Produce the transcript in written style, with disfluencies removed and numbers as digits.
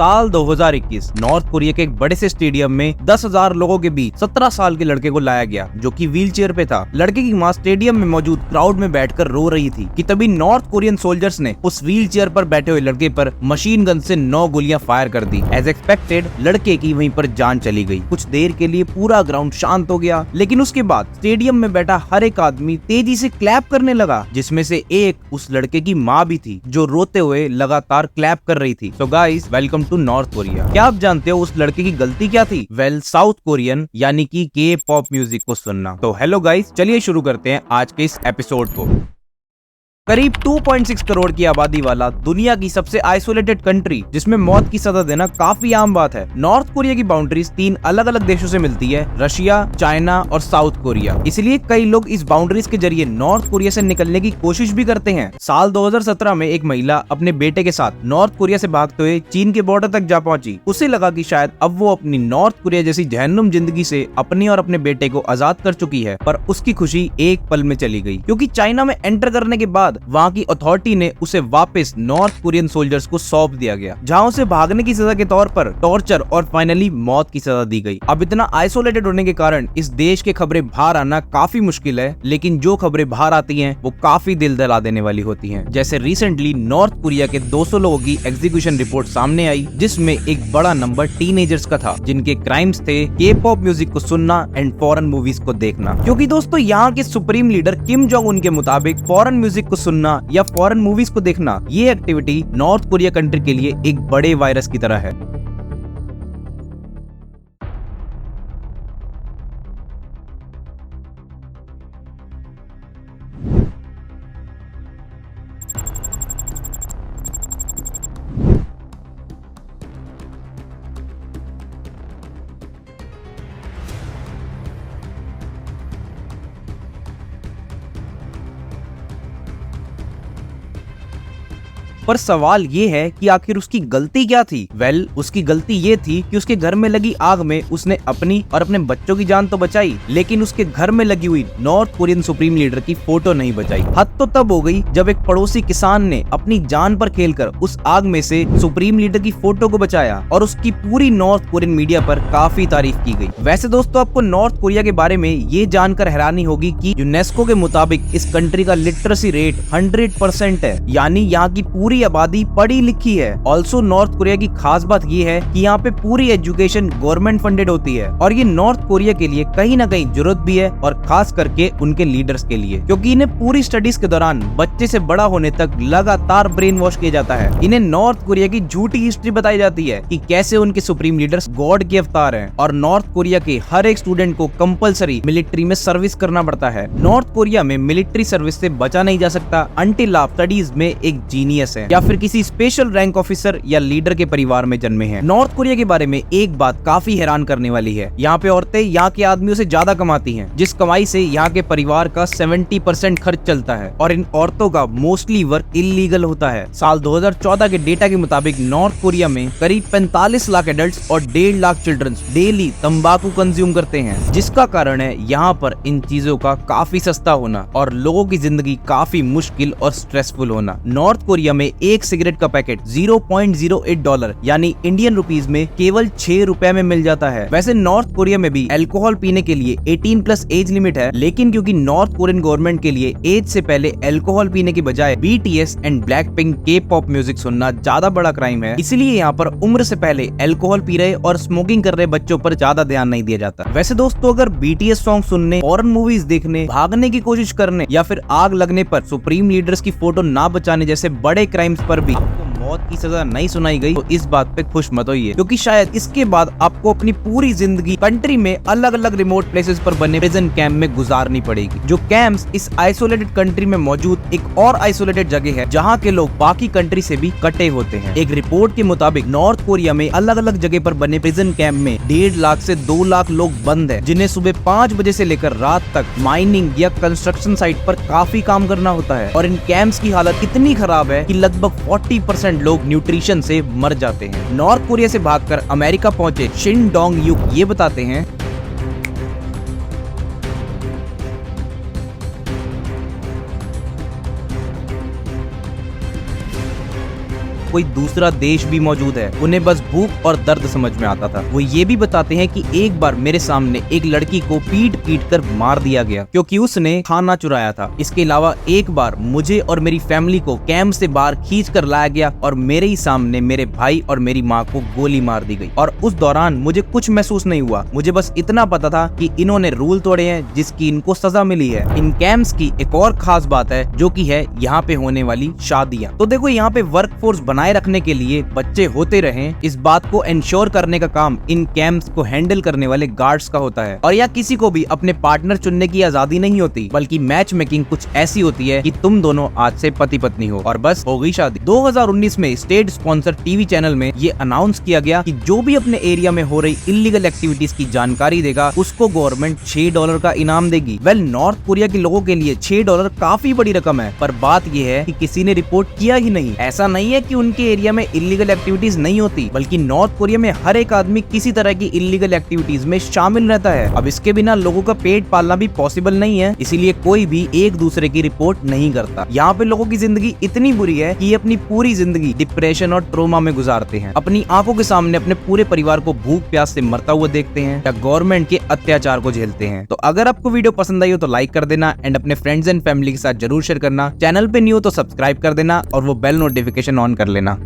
साल 2021 north Korea के एक बड़े से स्टेडियम में 10,000 लोगों के बीच 17 साल के लड़के को लाया गया जो कि व्हील चेयर पे था। लड़के की मां स्टेडियम में मौजूद क्राउड में बैठकर रो रही थी कि तभी नॉर्थ कोरियन सोल्जर्स ने उस व्हील चेयर पर बैठे हुए लड़के पर मशीन गन से 9 गोलियां फायर कर दी। एज एक्सपेक्टेड लड़के की वहीं पर जान चली गई। कुछ देर के लिए पूरा ग्राउंड शांत हो गया, लेकिन उसके बाद स्टेडियम में बैठा हर एक आदमी तेजी से क्लैप करने लगा, जिसमें से एक उस लड़के की माँ भी थी जो रोते हुए लगातार क्लैप कर रही थी। So guys, welcome to North Korea. क्या आप जानते हो उस लड़के की गलती क्या थी? वेल, साउथ कोरियन यानी कि के पॉप म्यूजिक को सुनना। तो हेलो गाइस, चलिए शुरू करते हैं आज के इस एपिसोड को। करीब 2.6 करोड़ की आबादी वाला दुनिया की सबसे आइसोलेटेड कंट्री जिसमें मौत की सजा देना काफी आम बात है। नॉर्थ कोरिया की बाउंड्रीज 3 अलग अलग देशों से मिलती है, रशिया, चाइना और साउथ कोरिया। इसलिए कई लोग इस बाउंड्रीज के जरिए नॉर्थ कोरिया से निकलने की कोशिश भी करते हैं। साल 2017 में एक महिला अपने बेटे के साथ नॉर्थ कोरिया से भागते हुए चीन के बॉर्डर तक जा पहुंची। उसे लगा कि शायद अब वो अपनी नॉर्थ कोरिया जैसी जहन्नुम जिंदगी से अपने और अपने बेटे को आजाद कर चुकी है, पर उसकी खुशी एक पल में चली गई, क्योंकि चाइना में एंटर करने के बाद वहाँ की अथॉरिटी ने उसे वापस नॉर्थ कोरियन सोल्जर्स को सौंप दिया गया, जहाँ उसे भागने की सजा के तौर पर टॉर्चर और फाइनली मौत की सजा दी गई। अब इतना आइसोलेटेड होने के कारण इस देश के खबरें बाहर आना काफी मुश्किल है, लेकिन जो खबरें बाहर आती हैं वो काफी दिल दहला देने वाली होती हैं। जैसे रिसेंटली नॉर्थ कोरिया के 200 लोगों की एग्जीक्यूशन रिपोर्ट सामने आई, जिसमें एक बड़ा नंबर टीनेजर्स का था जिनके क्राइम्स थे के पॉप म्यूजिक को सुनना एंड फॉरेन मूवीज को देखना। क्योंकि दोस्तों, यहाँ के supreme leader Kim Jong Un के मुताबिक फॉरेन म्यूजिक को सुनना या फॉरेन मूवीज को देखना, ये एक्टिविटी नॉर्थ कोरिया कंट्री के लिए एक बड़े वायरस की तरह है। पर सवाल ये है कि आखिर उसकी गलती क्या थी? वेल, उसकी गलती ये थी कि उसके घर में लगी आग में उसने अपनी और अपने बच्चों की जान तो बचाई, लेकिन उसके घर में लगी हुई नॉर्थ कोरियन सुप्रीम लीडर की फोटो नहीं बचाई। हद तो तब हो गई जब एक पड़ोसी किसान ने अपनी जान पर खेलकर उस आग में से सुप्रीम लीडर की फोटो को बचाया और उसकी पूरी नॉर्थ कोरियन मीडिया पर काफी तारीफ की गई। वैसे दोस्तों, आपको नॉर्थ कोरिया के बारे में ये जानकर हैरानी होगी कि यूनेस्को के मुताबिक इस कंट्री का लिटरेसी रेट 100% है, यानी यहाँ की पूरी आबादी पढ़ी लिखी है। ऑल्सो नॉर्थ कोरिया की खास बात ये है कि यहाँ पे पूरी एजुकेशन गवर्नमेंट फंडेड होती है, और ये नॉर्थ कोरिया के लिए कहीं ना कहीं जरूरत भी है, और खास करके उनके लीडर्स के लिए, क्योंकि इन्हें पूरी स्टडीज के दौरान बच्चे से बड़ा होने तक लगातार ब्रेन वॉश किया जाता है। इन्हें नॉर्थ कोरिया की झूठी हिस्ट्री बताई जाती है कि कैसे उनके सुप्रीम लीडर्स गॉड के अवतार हैं, और नॉर्थ कोरिया के हर एक स्टूडेंट को कंपलसरी मिलिट्री में सर्विस करना पड़ता है। नॉर्थ कोरिया में मिलिट्री सर्विस से बचा नहीं जा सकता अंटिल आप स्टडीज में एक जीनियस है या फिर किसी स्पेशल रैंक ऑफिसर या लीडर के परिवार में जन्मे हैं। नॉर्थ कोरिया के बारे में एक बात काफी हैरान करने वाली है, यहाँ पे औरतें यहाँ के आदमियों से ज्यादा कमाती हैं, जिस कमाई से यहाँ के परिवार का 70% खर्च चलता है, और इन औरतों का मोस्टली वर्क इलीगल होता है। साल 2014 के डेटा के मुताबिक नॉर्थ कोरिया में करीब 45 लाख एडल्ट और 1.5 लाख चिल्ड्रन डेली तंबाकू कंज्यूम करते हैं, जिसका कारण है यहाँ पर इन चीजों का काफी सस्ता होना और लोगों की जिंदगी काफी मुश्किल और स्ट्रेसफुल होना। नॉर्थ कोरिया में एक सिगरेट का पैकेट $0.08 यानी इंडियन रुपीज में केवल 6 रुपए में मिल जाता है। वैसे नॉर्थ कोरिया में भी अल्कोहल पीने के लिए 18+ एज लिमिट है, लेकिन क्योंकि नॉर्थ कोरियन गवर्नमेंट के लिए एज से पहले अल्कोहल पीने की बजाय BTS एंड ब्लैकपिंक के पॉप म्यूजिक सुनना ज्यादा बड़ा क्राइम है, इसलिए यहाँ पर उम्र से पहले अल्कोहल पी रहे और स्मोकिंग कर रहे बच्चों पर ज्यादा ध्यान नहीं दिया जाता। वैसे दोस्तों, अगर BTS सॉन्ग सुनने, फॉरेन मूवीज देखने, भागने की कोशिश करने या फिर आग लगने पर सुप्रीम लीडर्स की फोटो ना बचाने जैसे बड़े क्राइम्स पर भी आपको मौत की सजा नहीं सुनाई गई, तो इस बात पे खुश मत होइए, क्योंकि शायद इसके बाद आपको अपनी पूरी जिंदगी कंट्री में अलग अलग रिमोट प्लेसेस पर बने प्रिजन कैंप में गुजारनी पड़ेगी। जो कैंप्स इस आइसोलेटेड कंट्री में मौजूद एक और आइसोलेटेड जगह है, जहाँ के लोग बाकी कंट्री से भी कटे होते हैं। एक रिपोर्ट के मुताबिक नॉर्थ कोरिया में अलग अलग जगह पर बने प्रिजन कैंप में 1.5 लाख से 2 लाख लोग बंद हैं, जिन्हें सुबह 5 बजे से लेकर रात तक माइनिंग या कंस्ट्रक्शन साइट पर काफी काम करना होता है, और इन कैंप्स की हालत इतनी खराब है कि लगभग 40% लोग न्यूट्रिशन से मर जाते हैं। नॉर्थ कोरिया से भागकर अमेरिका पहुंचे शिन डोंग युक ये बताते हैं, कोई दूसरा देश भी मौजूद है। उन्हें बस भूख और दर्द समझ में आता था। वो ये भी बताते हैं कि एक बार मेरे सामने एक लड़की को पीट पीट कर मार दिया गया क्योंकि उसने खाना चुराया था। इसके अलावा एक बार मुझे और मेरी फैमिली को कैंप से बाहर खींच कर लाया गया और मेरे ही सामने मेरे भाई और मेरी माँ को गोली मार दी गई। और उस दौरान मुझे कुछ महसूस नहीं हुआ। मुझे बस इतना पता था कि इन्होंने रूल तोड़े हैं जिसकी इनको सजा मिली है। इन कैंप्स की एक और खास बात है जो कि है यहाँ पे होने वाली शादियाँ। तो देखो, यहाँ पे वर्क फोर्स बनाए रखने के लिए बच्चे होते रहे, इस बात को इंश्योर करने का काम इन कैंप्स को हैंडल करने वाले गार्ड्स का होता है। और यहाँ किसी को भी अपने पार्टनर चुनने की आजादी नहीं होती, बल्कि मैच मेकिंग कुछ ऐसी होती है कि तुम दोनों आज से पति पत्नी हो और बस हो गई शादी। 2019 में स्टेट स्पॉन्सर टीवी चैनल में ये अनाउंस किया गया कि जो भी अपने एरिया में हो रही इलीगल एक्टिविटीज की जानकारी देगा उसको गवर्नमेंट $6 का इनाम देगी। वेल, नॉर्थ कोरिया के लोगों के लिए $6 काफी बड़ी रकम है, पर बात यह है कि किसी ने रिपोर्ट किया ही नहीं। ऐसा नहीं है कि उनके एरिया में इलीगल एक्टिविटीज नहीं होती, बल्कि नॉर्थ कोरिया में हर एक आदमी किसी तरह की इलीगल एक्टिविटीज में शामिल रहता है। अब इसके बिना लोगों का पेट पालना भी पॉसिबल नहीं है, इसीलिए कोई भी एक दूसरे की रिपोर्ट नहीं करता। यहाँ पे लोगों की जिंदगी इतनी बुरी है कि ये अपनी पूरी जिंदगी डिप्रेशन और ट्रोमा में गुजारते हैं। अपनी आंखों के सामने अपने पूरे परिवार को भूख प्यास से मरता हुआ देखते हैं या गवर्नमेंट के अत्याचार को झेलते हैं। तो अगर आपको वीडियो पसंद आई हो तो लाइक कर देना एंड अपने फ्रेंड्स एंड फैमिली के साथ जरूर शेयर करना। चैनल पे न्यू हो तो सब्सक्राइब कर देना और वो बेल नोटिफिकेशन ऑन कर लेना।